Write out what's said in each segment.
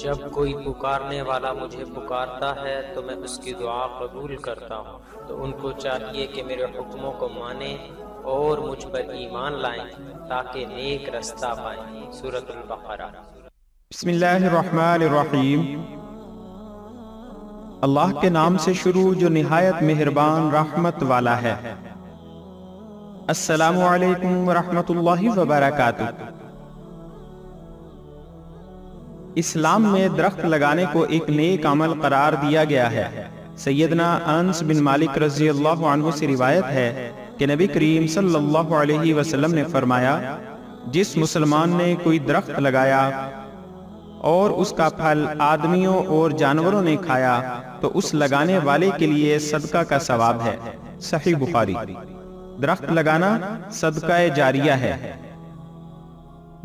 جب کوئی پکارنے والا مجھے پکارتا ہے تو میں اس کی دعا قبول کرتا ہوں، تو ان کو چاہیے کہ میرے حکموں کو مانیں اور مجھ پر ایمان لائیں تاکہ نیک رستہ پائیں۔ سورۃ البقرہ۔ بسم اللہ الرحمن الرحیم۔ اللہ کے نام سے شروع جو نہایت مہربان رحمت والا ہے۔ السلام علیکم ورحمۃ اللہ وبرکاتہ۔ اسلام میں درخت لگانے کو ایک نیک عمل قرار دیا گیا ہے۔ سیدنا انس بن مالک رضی اللہ عنہ سے روایت ہے کہ نبی کریم صلی اللہ علیہ وسلم نے فرمایا، جس مسلمان نے کوئی درخت لگایا اور اس کا پھل آدمیوں اور جانوروں نے کھایا تو اس لگانے والے کے لیے صدقہ کا ثواب ہے۔ صحیح بخاری۔ درخت لگانا صدقہ جاریہ ہے۔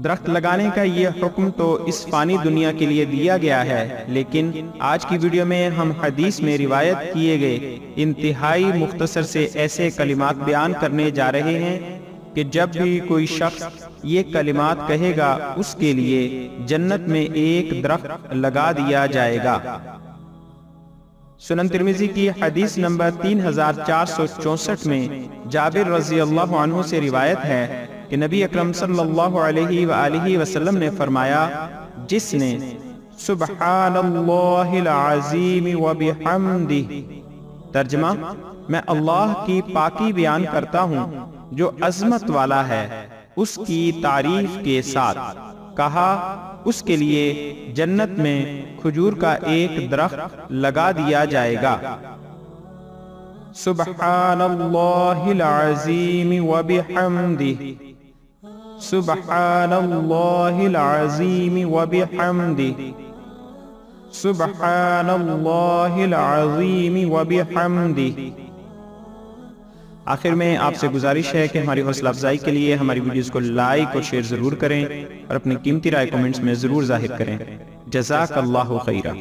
درخت لگانے کا یہ حکم تو اس فانی دنیا کے لیے دیا گیا ہے، لیکن آج کی ویڈیو میں ہم حدیث میں روایت کیے گئے انتہائی مختصر سے ایسے کلمات بیان کرنے جا رہے ہیں کہ جب بھی کوئی شخص یہ کلمات کہے گا اس کے لیے جنت میں ایک درخت لگا دیا جائے گا۔ سنن ترمذی کی حدیث نمبر 3464 میں جابر رضی اللہ عنہ سے روایت ہے کہ نبی اکرم صلی اللہ علیہ وآلہ وسلم نے فرمایا، جس نے سبحان اللہ العظیم وبحمدہ، ترجمہ، میں اللہ کی پاکی بیان کرتا ہوں جو عظمت والا ہے، اس کی تعریف کے ساتھ، کہا اس کے لیے جنت میں کھجور کا ایک درخت لگا دیا جائے گا۔ سبحان اللہ العظیم وبحمدہ، سبحان اللہ العظیم وبحمدہ، سبحان اللہ العظیم وبحمدہ۔ آخر میں آپ سے گزارش ہے کہ ہماری حوصلہ افزائی کے لیے ہماری ویڈیوز کو لائک اور شیئر ضرور کریں اور اپنی قیمتی رائے کمنٹس میں ضرور ظاہر کریں۔ جزاک اللہ خیرہ۔